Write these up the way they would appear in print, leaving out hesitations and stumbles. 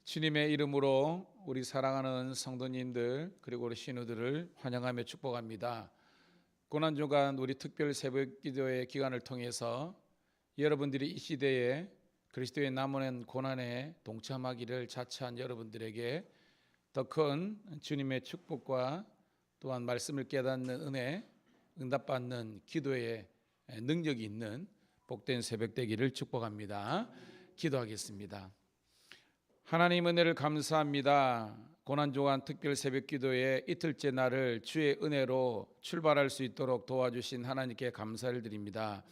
주님의 이름으로 우리 사랑하는 성도님들 그리고 우리 신우들을 환영하며 축복합니다. 고난주간 우리 특별 새벽기도의 기간을 통해서 여러분들이 이 시대에 그리스도의 남은 고난에 동참하기를 자처한 여러분들에게 더 큰 주님의 축복과 또한 말씀을 깨닫는 은혜, 응답받는 기도의 능력이 있는 복된 새벽 되기를 축복합니다. 기도하겠습니다. 하나님 은혜를 감사합니다. 고난주간 특별 새벽기도의 이틀째 날을 주의 은혜로 출발할 수 있도록 도와주신 하나님께 감사를 드립니다.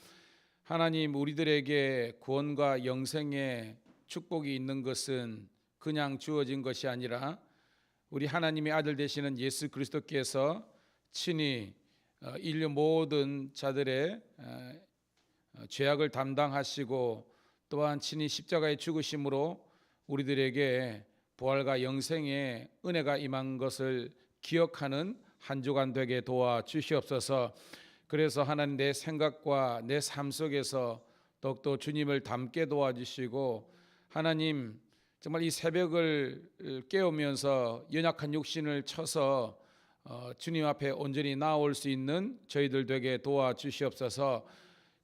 하나님, 우리들에게 구원과 영생의 축복이 있는 것은 그냥 주어진 것이 아니라 우리 하나님의 아들 되시는 예수 그리스도께서 친히 인류 모든 자들의 죄악을 담당하시고 또한 친히 십자가에 죽으심으로 우리들에게 부활과 영생의 은혜가 임한 것을 기억하는 한 주간 되게 도와주시옵소서. 그래서 하나님, 내 생각과 내 삶 속에서 더욱더 주님을 닮게 도와주시고, 하나님 정말 이 새벽을 깨우면서 연약한 육신을 쳐서 주님 앞에 온전히 나올 수 있는 저희들 되게 도와주시옵소서.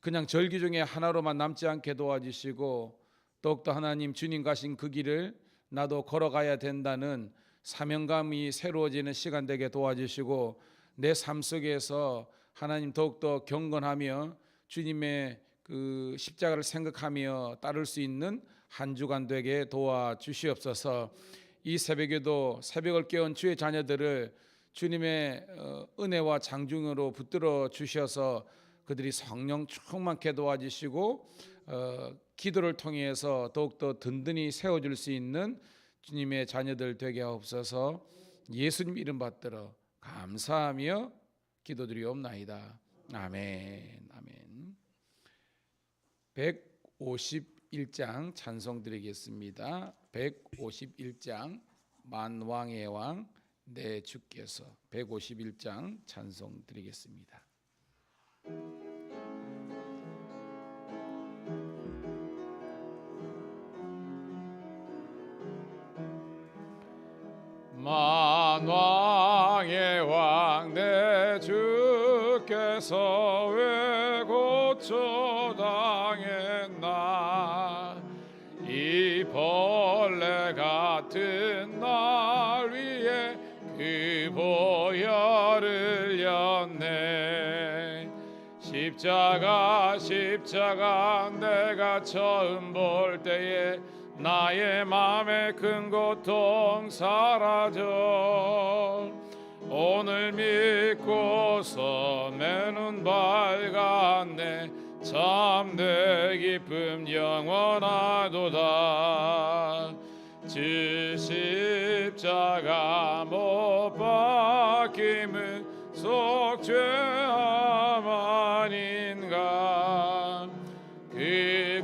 그냥 절기 중에 하나로만 남지 않게 도와주시고, 더욱더 하나님 주님 가신 그 길을 나도 걸어가야 된다는 사명감이 새로워지는 시간 되게 도와주시고, 내 삶 속에서 하나님 더욱더 경건하며 주님의 그 십자가를 생각하며 따를 수 있는 한 주간 되게 도와주시옵소서. 이 새벽에도 새벽을 깨운 주의 자녀들을 주님의 은혜와 장중으로 붙들어 주셔서 그들이 성령 충만케 도와주시고 기도를 통해서 더욱더 든든히 세워줄 수 있는 주님의 자녀들 되게 하옵소서. 예수님 이름 받들어 감사하며 기도드리옵나이다. 아멘. 아멘. 151장 찬송 드리겠습니다. 151장 만왕의 왕 내 주께서 151장 찬송 드리겠습니다. 만왕의 왕 내 주께서 왜 고쳐 당했나. 이 벌레 같은 날 위에 그 보혈을 였네. 십자가 내가 처음 볼 때에 나의 맘의 큰 고통 사라져. 오늘 믿고서 내 눈 밝았네. 참 내 기쁨 영원하도다. 주 십자가 못 박힘은 속죄함 아닌가. 그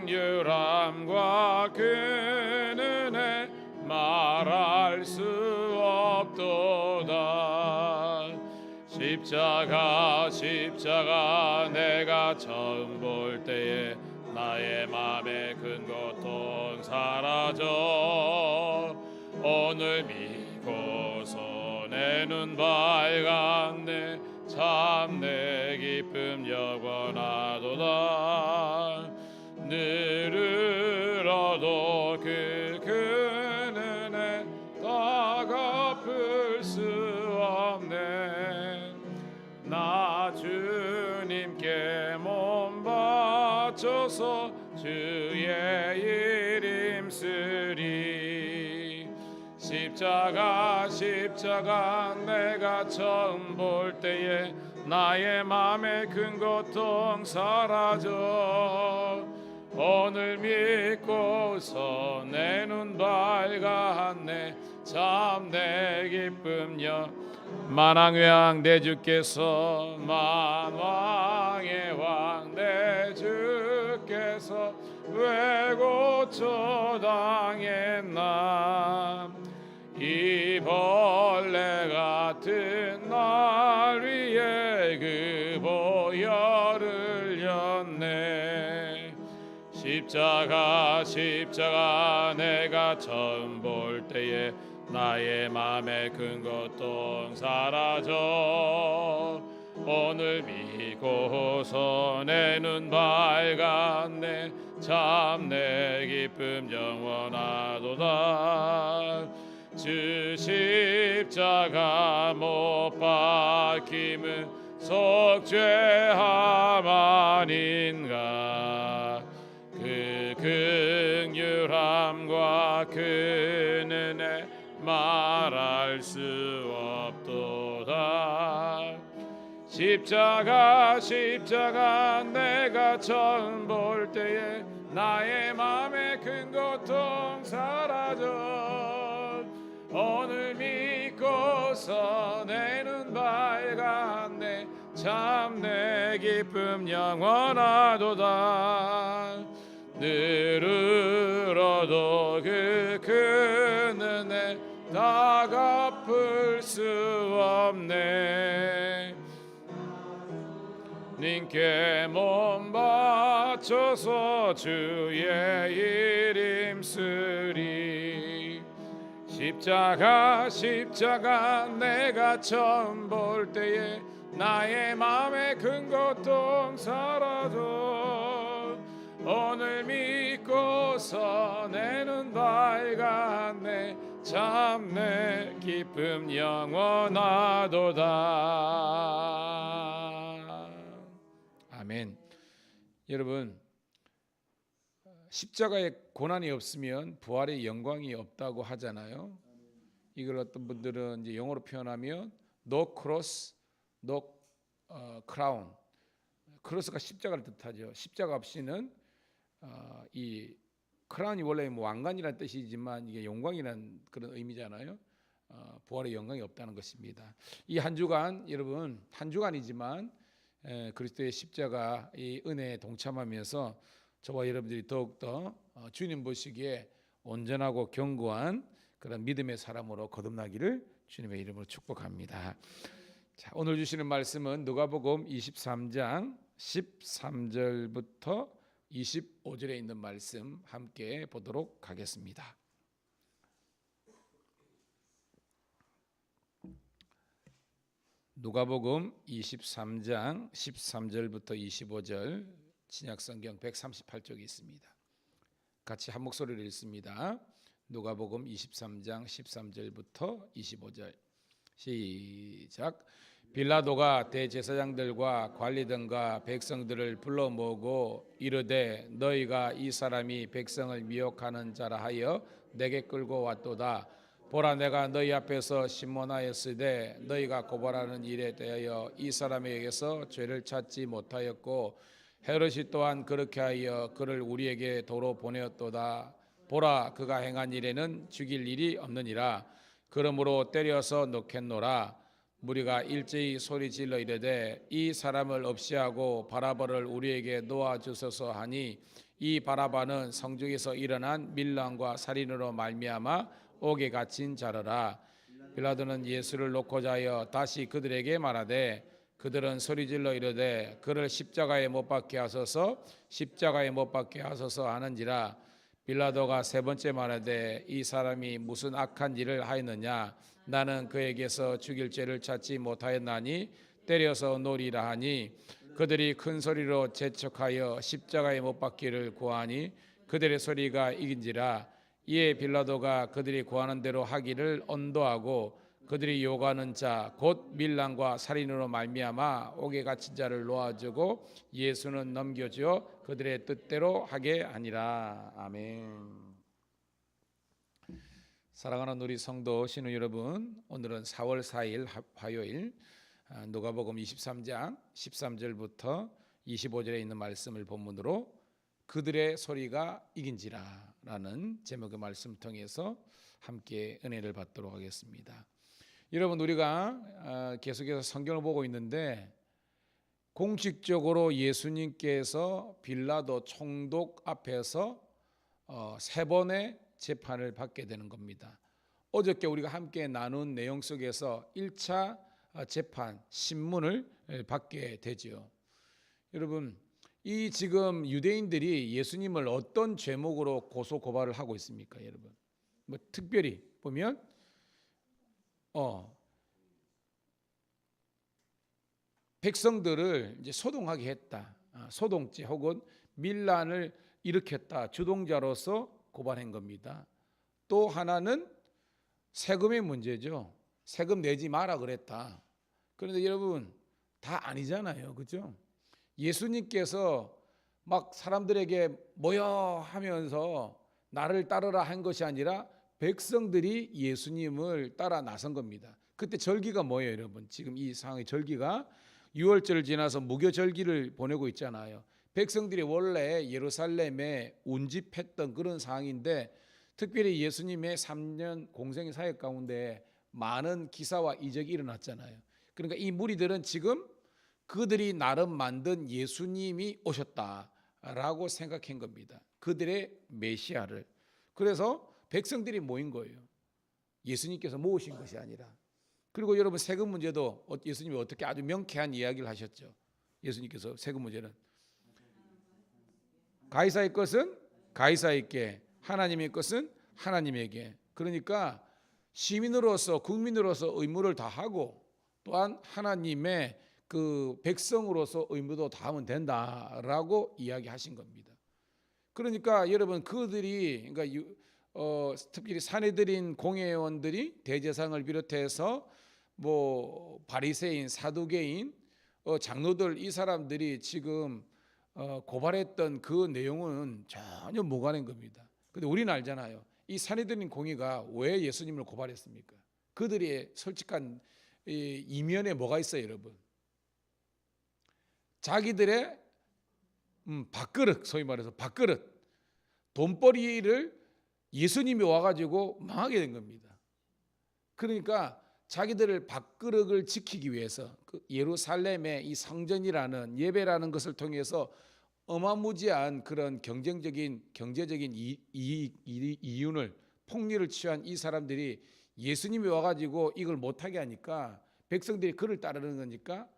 긍휼함과 그 은혜 말할 수 없도다. 십자가 내가 처음 볼 때에 나의 맘에 큰 고통 사라져. 오늘 믿고서 내 눈 밝았네. 참 내 기쁨 영원하도다. 늘으로도 그 큰 은혜 다 갚을 수 없네. 나 주님께 몸 바쳐서 주의 이름 쓰리. 십자가 내가 처음 볼 때에 나의 맘에 큰 고통 사라져. 오늘 믿고서 내 눈 밝았네. 참 내 기쁨 만왕의 왕 내 주께서 만왕의 왕 내 주께서 왜 고쳐 당했나. 이 벌레 같은 날 위에 그 보혈을 였네. 십자가 내가 처음 볼 때에 나의 맘에 큰 고통 사라져 오늘 믿고서 내 눈 밝았네 참 내 기쁨 영원하도다 주 십자가 못 박힘은 속죄함 아닌가 그 긍휼함과 그 은혜 말할 수 없도다 십자가 내가 처음 볼 때에 나의 맘에 큰 고통 사라져 오늘 믿고서 내 눈 밝았네 참 내 기쁨 영원하도다 늘 울어도 그 큰 은혜 다 갚을 수 없네 님께 몸 바쳐서 주의 일 힘쓰리 십자가 내가 처음 볼 때에 나의 맘에 큰 고통 사라져 오늘 믿고서 내 눈 밝았네 참 내 기쁨 영원하도다 아멘. 여러분 십자가에 고난이 없으면 부활의 영광이 없다고 하잖아요. 이걸 어떤 분들은 이제 영어로 표현하면 no cross, no crown. 크로스가 십자가를 뜻하죠. 십자가 없이는 이 크라운이 원래 뭐 왕관이라는 뜻이지만 이게 영광이라는 그런 의미잖아요. 부활의 영광이 없다는 것입니다. 이 한 주간 여러분 한 주간이지만 그리스도의 십자가 이 은혜에 동참하면서 저와 여러분들이 더욱더 주님 보시기에 온전하고 견고한 그런 믿음의 사람으로 거듭나기를 주님의 이름으로 축복합니다. 자, 오늘 주시는 말씀은 누가복음 23장 13절부터 25절에 있는 말씀 함께 보도록 하겠습니다. 누가복음 23장 13절부터 25절 신약성경 138쪽에 있습니다. 같이 한 목소리로 읽습니다. 누가복음 23장 13절부터 25절 시작. 빌라도가 대제사장들과 관리들과 백성들을 불러 모으고 이르되 너희가 이 사람이 백성을 미혹하는 자라 하여 내게 끌고 왔도다. 보라 내가 너희 앞에서 신문하였으되 너희가 고발하는 일에 대하여 이 사람에게서 죄를 찾지 못하였고 헤롯이 또한 그렇게 하여 그를 우리에게 도로 보내었도다. 보라 그가 행한 일에는 죽일 일이 없느니라. 그러므로 때려서 놓겠노라. 무리가 일제히 소리질러 이르되 이 사람을 없이하고 바라바를 우리에게 놓아주소서 하니 이 바라바는 성중에서 일어난 밀란과 살인으로 말미암아 옥에 갇힌 자라라. 빌라도는 예수를 놓고자 하여 다시 그들에게 말하되 그들은 소리질러 이르되 그를 십자가에 못 박게 하소서 십자가에 못 박게 하소서 하는지라. 빌라도가 세 번째 말하되 이 사람이 무슨 악한 일을 하였느냐. 나는 그에게서 죽일 죄를 찾지 못하였나니 때려서 놓으리라 하니 그들이 큰 소리로 재촉하여 십자가에 못 박기를 구하니 그들의 소리가 이긴지라. 이에 빌라도가 그들이 구하는 대로 하기를 언도하고 그들이 요구하는 자 곧 밀란과 살인으로 말미암아 옥에 갇힌 자를 놓아주고 예수는 넘겨주어 그들의 뜻대로 하게 하니라. 아멘. 사랑하는 우리 성도 신우 여러분, 오늘은 4월 4일 화요일 누가복음 23장 13절부터 25절에 있는 말씀을 본문으로 그들의 소리가 이긴지라 라는 제목의 말씀 통해서 함께 은혜를 받도록 하겠습니다. 여러분 우리가 계속해서 성경을 보고 있는데 공식적으로 예수님께서 빌라도 총독 앞에서 세 번의 재판을 받게 되는 겁니다. 어저께 우리가 함께 나눈 내용 속에서 1차 재판 신문을 받게 되죠. 여러분 이 지금 유대인들이 예수님을 어떤 죄목으로 고소 고발을 하고 있습니까, 여러분? 뭐 특별히 보면 백성들을 이제 소동하게 했다. 소동죄 혹은 밀란을 일으켰다. 주동자로서 고발한 겁니다. 또 하나는 세금의 문제죠. 세금 내지 마라 그랬다. 그런데 여러분 다 아니잖아요. 그죠? 예수님께서 막 사람들에게 모여 하면서 나를 따르라 한 것이 아니라 백성들이 예수님을 따라 나선 겁니다. 그때 절기가 뭐예요, 여러분? 지금 이 상황의 절기가 6월절을 지나서 무교절기를 보내고 있잖아요. 백성들이 원래 예루살렘에 운집했던 그런 상황인데 특별히 예수님의 3년 공생의 사역 가운데 많은 기사와 이적이 일어났잖아요. 그러니까 이 무리들은 지금 그들이 나름 만든 예수님이 오셨다라고 생각한 겁니다. 그들의 메시아를. 그래서 백성들이 모인 거예요. 예수님께서 모으신 것이 아니라. 그리고 여러분 세금 문제도 예수님이 어떻게 아주 명쾌한 이야기를 하셨죠. 예수님께서 세금 문제는 가이사의 것은 가이사에게, 하나님의 것은 하나님에게. 그러니까 시민으로서 국민으로서 의무를 다하고 또한 하나님의 그 백성으로서 의무도 다하면 된다라고 이야기하신 겁니다. 그러니까 여러분 그들이 그러니까 특별히 사내들인 공회원들이 대제사장을 비롯해서 뭐 바리새인, 사두개인, 장로들 이 사람들이 지금 고발했던 그 내용은 전혀 무관한 겁니다. 근데 우리는 알잖아요. 이 사내들인 공회가 왜 예수님을 고발했습니까? 그들의 솔직한 이면에 뭐가 있어요, 여러분? 자기들의 밥그릇, 소위 말해서 밥그릇, 돈벌이를 예수님이 와가지고 망하게 된 겁니다. 그러니까 자기들을 밥그릇을 지키기 위해서 그 예루살렘의 이 성전이라는 예배라는 것을 통해서 어마무지한 그런 경제적인 이윤을 폭리를 취한 이 사람들이 예수님이 와가지고 이걸 못하게 하니까 백성들이 그를 따르는 거니까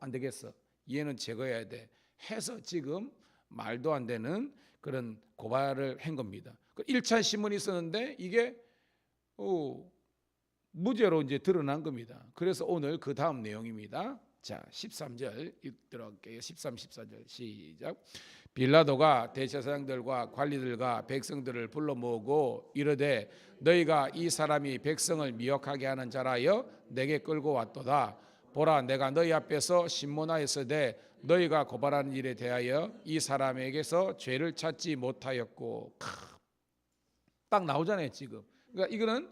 안 되겠어. 얘는 제거해야 돼. 해서 지금 말도 안 되는 그런 고발을 한 겁니다. 1차 신문이 있었는데 이게 무죄로 이제 드러난 겁니다. 그래서 오늘 그 다음 내용입니다. 자, 13절 들어갈게요. 13, 14절 시작. 빌라도가 대제사장들과 관리들과 백성들을 불러 모으고 이르되 너희가 이 사람이 백성을 미혹하게 하는 자라여 내게 끌고 왔도다. 보라, 내가 너희 앞에서 신문하였으되 너희가 고발하는 일에 대하여 이 사람에게서 죄를 찾지 못하였고. 딱 나오잖아요 지금. 그러니까 이거는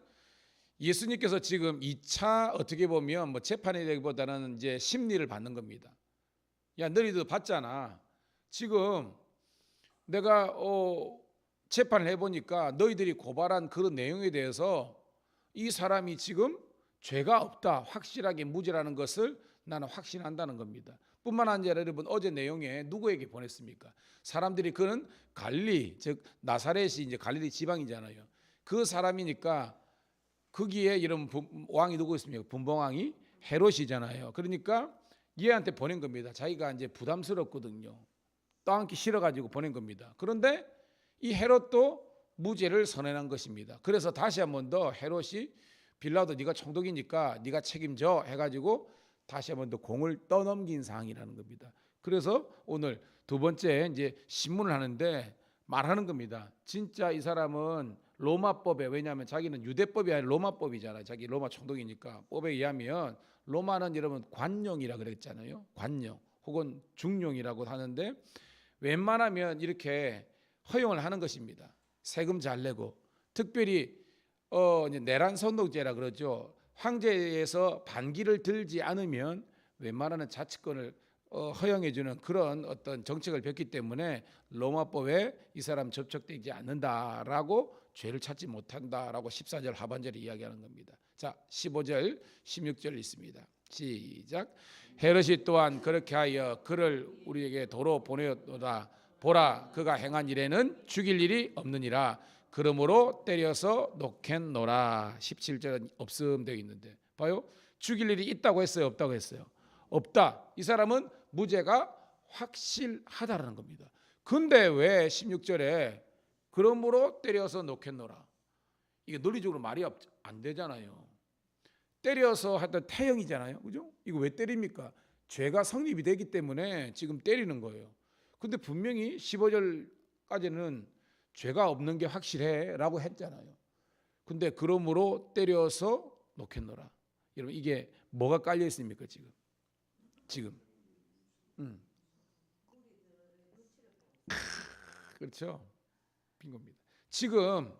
예수님께서 지금 2차 어떻게 보면 뭐 재판이라기보다는 이제 심리를 받는 겁니다. 야, 너희도 봤잖아. 지금 내가 재판을 해보니까 너희들이 고발한 그런 내용에 대해서 이 사람이 지금 죄가 없다, 확실하게 무죄라는 것을 나는 확신한다는 겁니다. 뿐만 아니라 여러분 어제 내용에 누구에게 보냈습니까? 사람들이 그는 갈릴리, 즉 나사렛이 이제 갈릴리 지방이잖아요. 그 사람이니까 거기에 이런 왕이 누구 있습니까? 분봉왕이 헤롯이잖아요. 그러니까 얘한테 보낸 겁니다. 자기가 이제 부담스럽거든요. 떠안기 싫어가지고 보낸 겁니다. 그런데 이 헤롯도 무죄를 선언한 것입니다. 그래서 다시 한 번 더 헤롯이 빌라도 네가 총독이니까 네가 책임져 해가지고 다시 한 번 더 공을 떠넘긴 상황이라는 겁니다. 그래서 오늘 두 번째 이제 신문을 하는데 말하는 겁니다. 진짜 이 사람은 로마법에, 왜냐하면 자기는 유대법이 아니라 로마법이잖아요. 자기 로마 총독이니까. 법에 의하면 로마는 여러분 관용이라 그랬잖아요. 관용 혹은 중용이라고 하는데 웬만하면 이렇게 허용을 하는 것입니다. 세금 잘 내고 특별히 이제 내란 선동죄라 그러죠. 황제에서 반기를 들지 않으면 웬만하는 자치권을 허용해주는 그런 어떤 정책을 폈기 때문에 로마법에 이 사람 접촉되지 않는다라고 죄를 찾지 못한다라고 14절 하반절에 이야기하는 겁니다. 자, 15절 16절 있습니다. 시작. 헤롯이 또한 그렇게 하여 그를 우리에게 도로 보내었도다. 보라, 그가 행한 일에는 죽일 일이 없느니라. 그러므로 때려서 놓겠노라. 17절은 없음 되어 있는데 봐요. 죽일 일이 있다고 했어요, 없다고 했어요? 없다. 이 사람은 무죄가 확실하다라는 겁니다. 근데 왜 16절에 그러므로 때려서 놓겠노라, 이게 논리적으로 말이 안 되잖아요. 때려서 하여튼 태형이잖아요, 그죠? 이거 왜 때립니까? 죄가 성립이 되기 때문에 지금 때리는 거예요. 근데 분명히 15절까지는 죄가 없는 게 확실해 라고 했잖아요. 근데 그러므로 때려서 놓겠노라. 여러분, 이게 뭐가 깔려 있습니까? 지금 그렇죠, 빈겁니다. 지금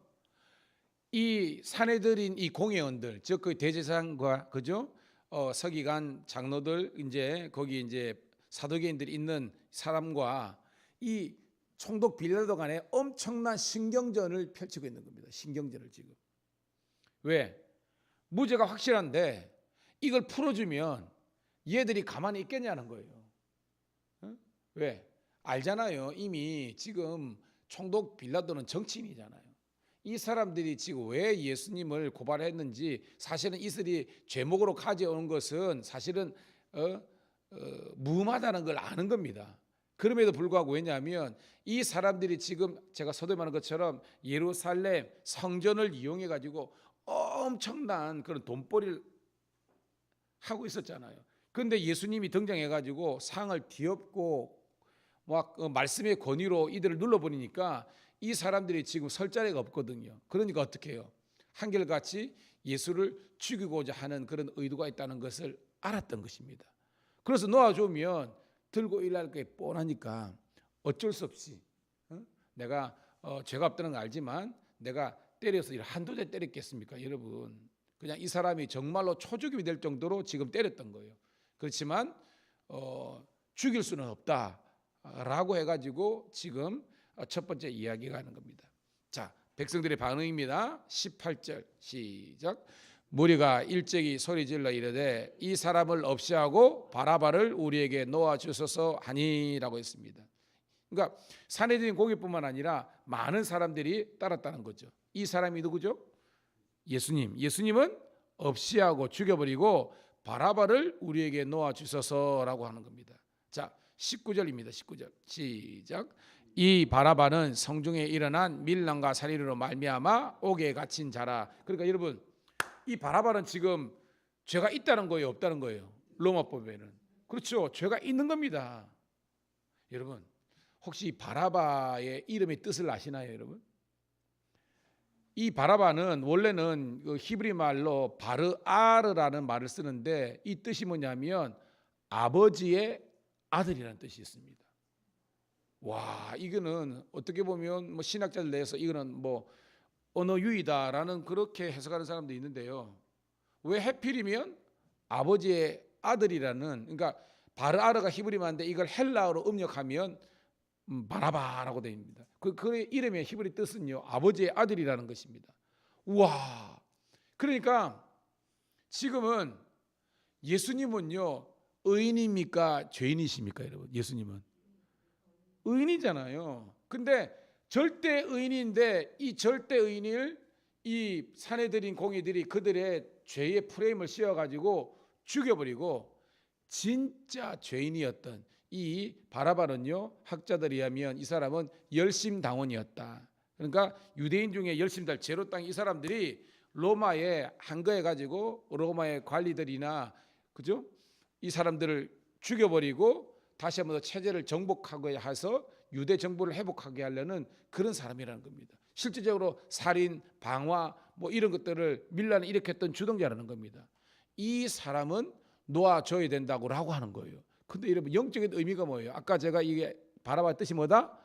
이 사내들인 이 공회원들, 즉 그 대제사장과 그죠, 서기관 장로들, 이제 거기 이제 사도계인들이 있는 사람과 이 총독 빌라도 간에 엄청난 신경전을 펼치고 있는 겁니다. 신경전을 지금. 왜? 무죄가 확실한데 이걸 풀어주면 얘들이 가만히 있겠냐는 거예요. 왜? 알잖아요. 이미 지금 총독 빌라도는 정치인이잖아요. 이 사람들이 지금 왜 예수님을 고발했는지, 사실은 이슬이 죄목으로 가져온 것은 사실은 무음하다는 걸 아는 겁니다. 그럼에도 불구하고, 왜냐하면 이 사람들이 지금 제가 서두에 말한 것처럼 예루살렘 성전을 이용해 가지고 엄청난 그런 돈벌이를 하고 있었잖아요. 그런데 예수님이 등장해 가지고 상을 뒤엎고 막 말씀의 권위로 이들을 눌러버리니까 이 사람들이 지금 설 자리가 없거든요. 그러니까 어떻게 해요? 한결같이 예수를 죽이고자 하는 그런 의도가 있다는 것을 알았던 것입니다. 그래서 놓아주면 들고 일할 게 뻔하니까 어쩔 수 없이, 내가 죄가 없다는 걸 알지만 내가 때려서 한두 대 때렸겠습니까? 여러분, 그냥 이 사람이 정말로 초죽임이 될 정도로 지금 때렸던 거예요. 그렇지만 죽일 수는 없다라고 해가지고 지금 첫 번째 이야기가 하는 겁니다. 자, 백성들의 반응입니다. 18절 시작. 무리가 일제히 소리질러 이르되 이 사람을 없이하고 바라바를 우리에게 놓아 주소서 하니라고 했습니다. 그러니까 사내들인 공회뿐만 아니라 많은 사람들이 따랐다는 거죠. 이 사람이 누구죠? 예수님은 없이하고 죽여버리고 바라바를 우리에게 놓아 주소서라고 하는 겁니다. 자, 19절입니다. 19절 시작. 이 바라바는 성중에 일어난 밀랑과 살인으로 말미암아 옥에 갇힌 자라. 그러니까 여러분, 이 바라바는 지금 죄가 있다는 거예요, 없다는 거예요? 로마법에는 그렇죠, 죄가 있는 겁니다. 여러분, 혹시 바라바의 이름의 뜻을 아시나요, 여러분? 이 바라바는 원래는 그 히브리 말로 바르아르라는 말을 쓰는데 이 뜻이 뭐냐면 아버지의 아들이라는 뜻이 있습니다. 와, 이거는 어떻게 보면 뭐 신학자들 내에서 이거는 뭐 언어 유희다라는 그렇게 해석하는 사람도 있는데요. 왜 하필이면 아버지의 아들이라는, 그러니까 바르아르가 히브리 말인데 이걸 헬라어로 음력하면 바라바라고 되어 있습니다. 그 이름의 히브리 뜻은요, 아버지의 아들이라는 것입니다. 우와, 그러니까 지금은 예수님은요, 의인입니까 죄인이십니까? 여러분, 예수님은 의인이잖아요. 근데 절대 의인인데 이 절대 의인을 이 사내들인 공의들이 그들의 죄의 프레임을 씌워가지고 죽여버리고 진짜 죄인이었던 이 바라바는요, 학자들에 의하면 이 사람은 열심당원이었다. 그러니까 유대인 중에 열심달 제로 땅 이 사람들이 로마에 한거해가지고 로마의 관리들이나 그죠? 이 사람들을 죽여버리고 다시 한번 더 체제를 정복하게 해서 유대 정부를 회복하게 하려는 그런 사람이라는 겁니다. 실질적으로 살인, 방화 뭐 이런 것들을 밀란을 일으켰던 주동자라는 겁니다. 이 사람은 놓아줘야 된다고 하는 거예요. 근데 여러분, 영적인 의미가 뭐예요? 아까 제가 이게 바라바 뜻이 뭐다?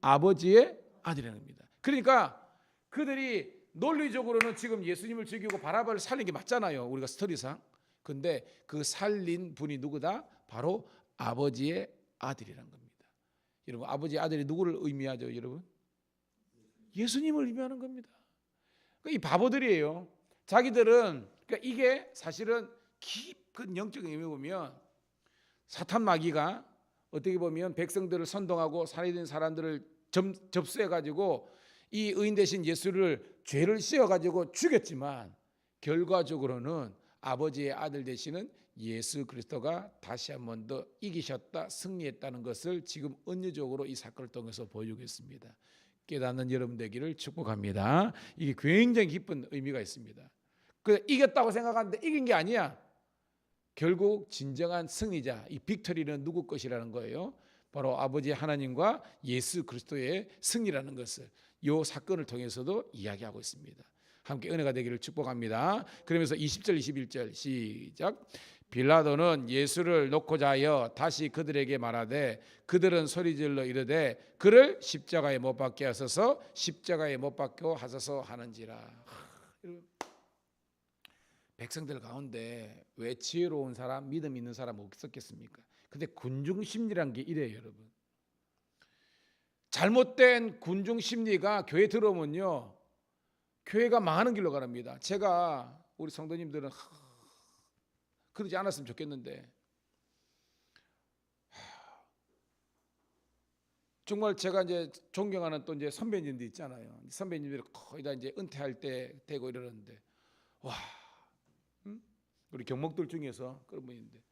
아버지의 아들이라는 겁니다. 그러니까 그들이 논리적으로는 지금 예수님을 죽이고 바라바를 살린 게 맞잖아요, 우리가 스토리상. 근데 그 살린 분이 누구다? 바로 아버지의 아들이라는 겁니다. 여러분, 아버지의 아들이 누구를 의미하죠, 여러분? 예수님을 의미하는 겁니다. 그러니까 이 바보들이에요. 자기들은, 그러니까 이게 사실은 깊은 영적인 의미 보면 사탄 마귀가 어떻게 보면 백성들을 선동하고 살해된 사람들을 접수해가지고 이 의인 대신 예수를 죄를 씌워가지고 죽였지만 결과적으로는 아버지의 아들 되시는 예수 그리스도가 다시 한 번 더 이기셨다, 승리했다는 것을 지금 은유적으로 이 사건을 통해서 보여주고 있습니다. 깨닫는 여러분 되기를 축복합니다. 이게 굉장히 깊은 의미가 있습니다. 그 이겼다고 생각하는데 이긴 게 아니야. 결국 진정한 승리자, 이 빅토리는 누구 것이라는 거예요? 바로 아버지 하나님과 예수 그리스도의 승리라는 것을 이 사건을 통해서도 이야기하고 있습니다. 함께 은혜가 되기를 축복합니다. 그러면서 20절 21절 시작. 빌라도는 예수를 놓고자 하여 다시 그들에게 말하되 그들은 소리질러 이르되 그를 십자가에 못 박게 하소서, 십자가에 못 박게 하소서 하는지라. 백성들 가운데 왜 지혜로운 사람, 믿음 있는 사람 없었겠습니까? 근데 군중 심리란 게 이래요, 여러분. 잘못된 군중 심리가 교회 들어오면요, 교회가 망하는 길로 가랍니다. 제가 우리 성도님들은 그러지 않았으면 좋겠는데, 정말 제가 이제 존경하는 또 이제 선배님들 있잖아요. 선배님들이 거의 다 이제 은퇴할 때 되고 이러는데, 와, 우리 경목들 중에서 그런 분인데,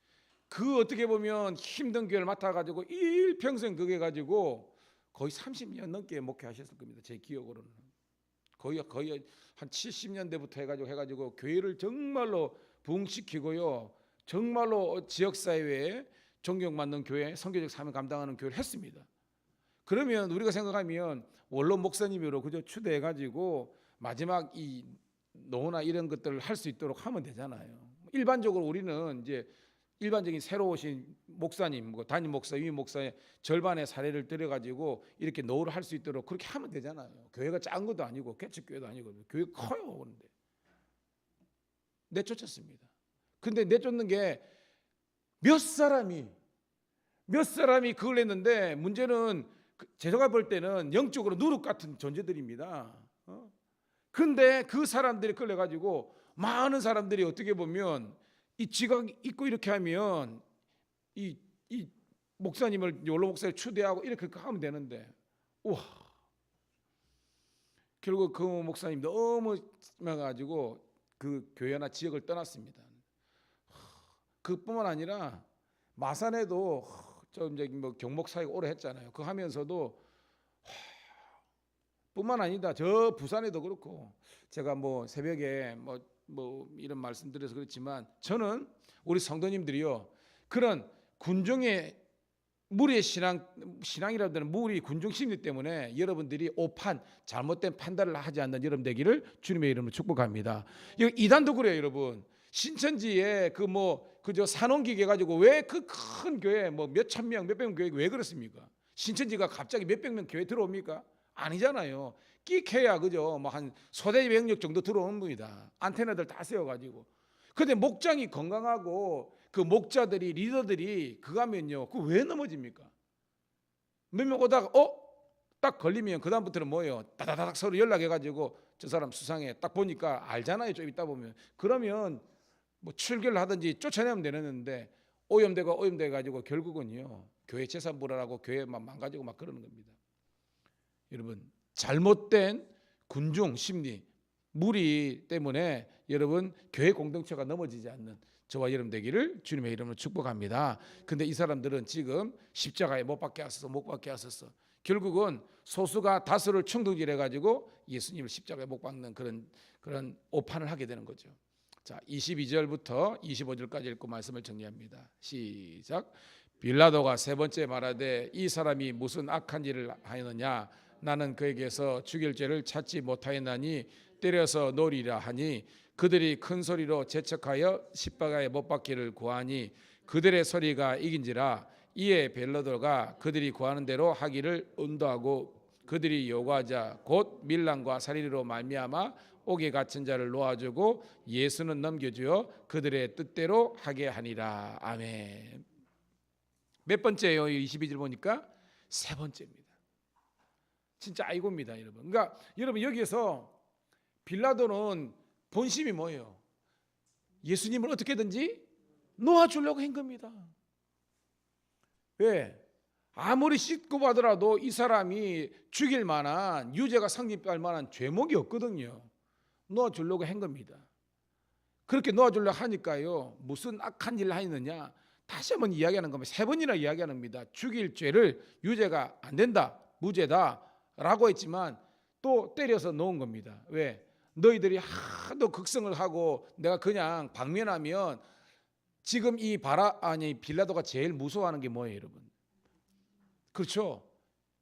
그 어떻게 보면 힘든 교회를 맡아가지고 일평생 그게 가지고 거의 30년 넘게 목회하셨을 겁니다. 제 기억으로는 거의 한 70년대부터 해가지고 교회를 정말로 부흥시키고요, 정말로 지역사회에 존경받는 교회, 선교적 사명 감당하는 교회를 했습니다. 그러면 우리가 생각하면 원로 목사님으로 그저 추대해가지고 마지막 이 노나 이런 것들을 할 수 있도록 하면 되잖아요. 일반적으로 우리는 이제 일반적인 새로 오신 목사님, 담임 목사, 위임 목사의 절반의 사례를 들여가지고 이렇게 노를 할 수 있도록 그렇게 하면 되잖아요. 교회가 작은 것도 아니고 개척교회도 아니고 교회 커요. 그런데 내쫓았습니다. 근데 내쫓는 게 몇 사람이 그걸 했는데, 문제는 제가 볼 때는 영적으로 누룩 같은 존재들입니다. 근데 그 사람들이 끌려가지고 많은 사람들이 어떻게 보면 이 지각 있고 이렇게 하면 이 목사님을, 원로 목사를 추대하고 이렇게 하면 되는데, 우와, 결국 그 목사님 너무 심해가지고 그 교회나 지역을 떠났습니다. 그뿐만 아니라 마산에도 저 이제 뭐 경목 사역 오래 했잖아요. 그 하면서도 뿐만 아니다, 저 부산에도 그렇고, 제가 뭐 새벽에 뭐 이런 말씀드려서 그렇지만 저는 우리 성도님들이요, 그런 군중의 무리의 신앙이라고 하는 무리 군중 심리 때문에 여러분들이 오판, 잘못된 판단을 하지 않는 여러분 되기를 주님의 이름으로 축복합니다. 이단도 그래요, 여러분. 신천지에 그저 산원기계 가지고 왜 그 큰 교회 뭐 몇천 명, 몇백 명 교회 왜 그렇습니까? 신천지가 갑자기 몇백 명 교회 들어옵니까? 아니잖아요. 끼케야 그죠? 뭐 한 소대 병력 정도 들어오는 분이다. 안테나들 다 세워가지고. 근데 목장이 건강하고 그 목자들이, 리더들이 그거 하면요, 그 왜 넘어집니까? 몇 명 오다가 딱 걸리면 그 다음부터는 뭐예요? 다다닥 서로 연락해가지고 저 사람 수상해. 딱 보니까 알잖아요. 좀 있다 보면. 그러면 뭐 출결을 하든지 쫓아내면 되는데 오염돼 가지고 결국은요, 교회 재산 불안하고 교회만 망가지고 막 그러는 겁니다. 여러분, 잘못된 군중 심리, 무리 때문에 여러분 교회 공동체가 넘어지지 않는 저와 여러분 되기를 주님의 이름으로 축복합니다. 근데 이 사람들은 지금 십자가에 못 박게 하소서. 결국은 소수가 다수를 충동질해 가지고 예수님을 십자가에 못 박는 그런 오판을 하게 되는 거죠. 자, 22절부터 25절까지 읽고 말씀을 정리합니다. 시작. 빌라도가 세 번째 말하되 이 사람이 무슨 악한 일을 하였느냐? 나는 그에게서 죽일 죄를 찾지 못하였나니 때려서 놓으리라 하니 그들이 큰 소리로 재촉하여 십자가에 못 박기를 구하니 그들의 소리가 이긴지라. 이에 빌라도가 그들이 구하는 대로 하기를 언도하고 그들이 요구하자 곧 밀랑과 살인으로 말미암아 옥에 갇힌 자를 놓아주고 예수는 넘겨주어 그들의 뜻대로 하게 하니라. 아멘. 몇 번째예요? 22절 보니까 세 번째입니다. 진짜 아이고입니다, 여러분. 그러니까 여러분, 여기에서 빌라도는 본심이 뭐예요? 예수님을 어떻게든지 놓아주려고 한 겁니다. 왜? 아무리 씻고 받으라도 이 사람이 죽일 만한, 유죄가 성립할 만한 죄목이 없거든요. 놓아주려고 한 겁니다. 그렇게 놓아주려 하니까요, 무슨 악한 일을 하느냐, 다시 한번 이야기하는 겁니다. 3번이나 이야기합니다. 죽일 죄를 유죄가 안 된다, 무죄다 라고 했지만 또 때려서 놓은 겁니다. 왜? 너희들이 하도 극성을 하고 내가 그냥 방면하면, 지금 이 빌라도가 제일 무서워하는 게 뭐예요, 여러분? 그렇죠.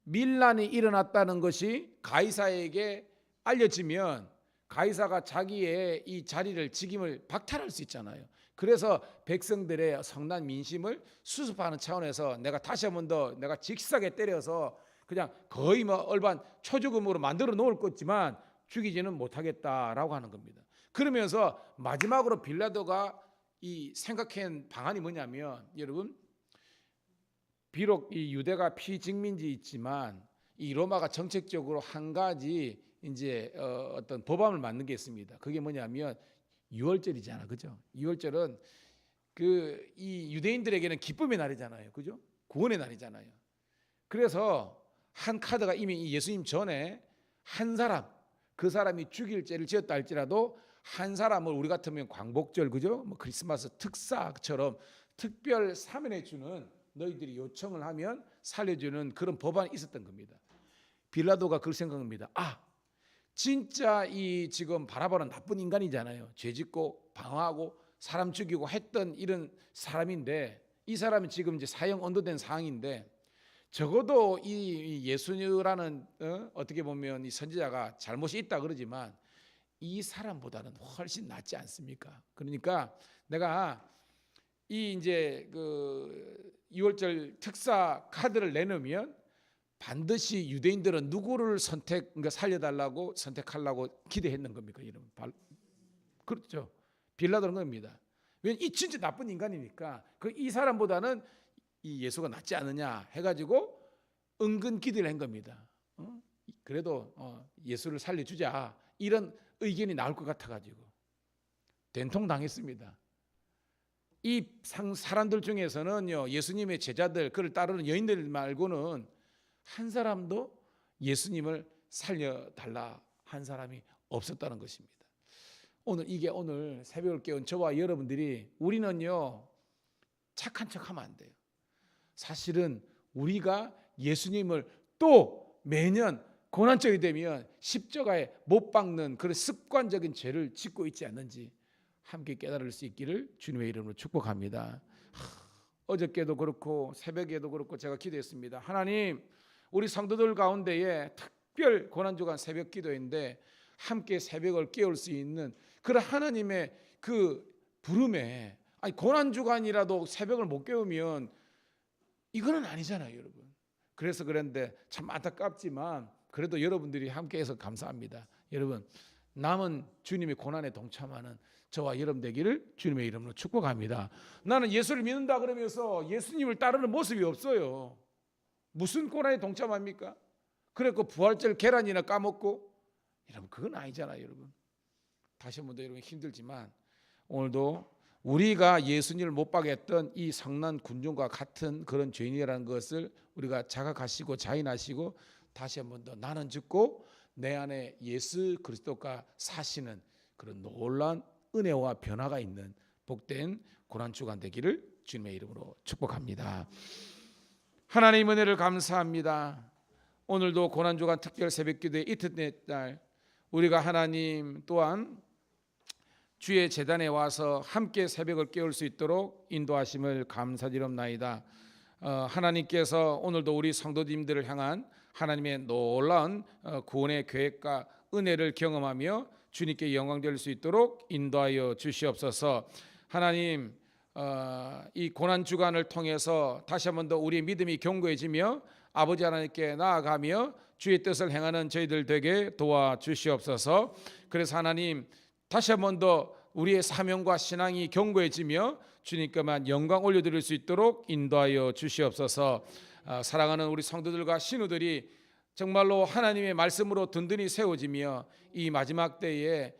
밀란이 일어났다는 것이 가이사에게 알려지면 가이사가 자기의 이 자리를, 직임을 박탈할 수 있잖아요. 그래서 백성들의 성난 민심을 수습하는 차원에서 내가 다시 한번 더 내가 직사게 때려서 그냥 거의 뭐 얼반 초죽음으로 만들어 놓을 거지만 죽이지는 못하겠다라고 하는 겁니다. 그러면서 마지막으로 빌라도가 이 생각한 방안이 뭐냐면, 여러분, 비록 이 유대가 피직민지 있지만 이 로마가 정책적으로 한 가지 이제 어떤 법안을 만든 게 있습니다. 그게 뭐냐면 유월절이잖아, 그죠? 유월절은 그 이 유대인들에게는 기쁨의 날이잖아요, 그죠? 구원의 날이잖아요. 그래서 한 카드가 이미 이 예수님 전에 한 사람, 그 사람이 죽일 죄를 지었다 할지라도 한 사람을 우리 같으면 광복절, 그죠? 뭐 크리스마스 특사처럼 특별 사면해 주는, 너희들이 요청을 하면 살려주는 그런 법안이 있었던 겁니다. 빌라도가 그걸 생각합니다. 진짜 이 지금 바라바는 나쁜 인간이잖아요. 죄짓고 방어하고 사람 죽이고 했던 이런 사람인데, 이 사람은 지금 이제 사형 언도된 상황인데, 적어도 이 예수라는 어떻게 보면 이 선지자가 잘못이 있다 그러지만 이 사람보다는 훨씬 낫지 않습니까? 그러니까 내가 이 이제 그 2월절 특사 카드를 내놓으면 반드시 유대인들은 누구를 그러니까 살려달라고 선택하려고 기대했는 겁니까? 이러면 그렇죠. 빌라도는 겁니다. 왜냐면 이 진짜 나쁜 인간이니까 이 사람보다는 이 예수가 낫지 않느냐 해가지고 은근 기대를 한 겁니다. 그래도 예수를 살려주자, 이런 의견이 나올 것 같아가지고 된통당했습니다. 이 사람들 중에서는요, 예수님의 제자들, 그를 따르는 여인들 말고는 한 사람도 예수님을 살려달라 한 사람이 없었다는 것입니다. 오늘 새벽을 깨운 저와 여러분들이, 우리는요 착한 척하면 안 돼요. 사실은 우리가 예수님을 또 매년 고난절이 되면 십자가에 못 박는 그런 습관적인 죄를 짓고 있지 않는지 함께 깨달을 수 있기를 주님의 이름으로 축복합니다. 어저께도 그렇고 새벽에도 그렇고 제가 기도했습니다. 하나님, 우리 성도들 가운데에 특별 고난주간 새벽 기도인데 함께 새벽을 깨울 수 있는 그런 하나님의 그 부름에, 고난주간이라도 새벽을 못 깨우면 이거는 아니잖아요, 여러분. 그래서 그런데 참 안타깝지만 그래도 여러분들이 함께해서 감사합니다. 여러분, 남은 주님의 고난에 동참하는 저와 여러분 되기를 주님의 이름으로 축복합니다. 나는 예수를 믿는다 그러면서 예수님을 따르는 모습이 없어요. 무슨 고난에 동참합니까? 그래서 부활절 계란이나 까먹고, 여러분 그건 아니잖아요, 여러분. 다시 한번 더 여러분 힘들지만 오늘도 우리가 예수님을 못 박였던 이 성난 군중과 같은 그런 죄인이라는 것을 우리가 자각하시고 자인하시고 다시 한번 더 나는 죽고 내 안에 예수 그리스도가 사시는 그런 놀라운 은혜와 변화가 있는 복된 고난주간 되기를 주님의 이름으로 축복합니다. 하나님 은혜를 감사합니다. 오늘도 고난주간 특별 새벽기도의 이튿날 우리가 하나님 또한 주의 제단에 와서 함께 새벽을 깨울 수 있도록 인도하심을 감사드립나이다. 하나님께서 오늘도 우리 성도님들을 향한 하나님의 놀라운 구원의 계획과 은혜를 경험하며 주님께 영광 될 수 있도록 인도하여 주시옵소서. 하나님, 이 고난 주간을 통해서 다시 한번 더 우리의 믿음이 견고해지며 아버지 하나님께 나아가며 주의 뜻을 행하는 저희들 되게 도와주시옵소서. 그래서 하나님, 다시 한번 더 우리의 사명과 신앙이 견고해지며 주님께만 영광 올려드릴 수 있도록 인도하여 주시옵소서. 사랑하는 우리 성도들과 신우들이 정말로 하나님의 말씀으로 든든히 세워지며 이 마지막 때에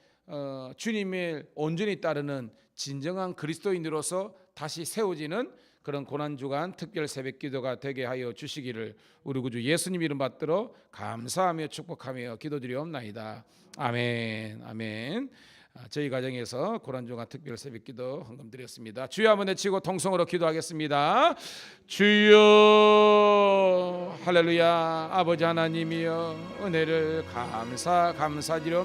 주님을 온전히 따르는 진정한 그리스도인으로서 다시 세워지는 그런 고난주간 특별 새벽기도가 되게 하여 주시기를 우리 구주 예수님 이름 받들어 감사하며 축복하며 기도드리옵나이다. 아멘. 아멘. 저희 가정에서 고난주간 특별 새벽기도 헌금 드렸습니다. 주여 한번 외치고 통성으로 기도하겠습니다. 주여 할렐루야. 아버지 하나님이여 은혜를 감사드리옵나이다.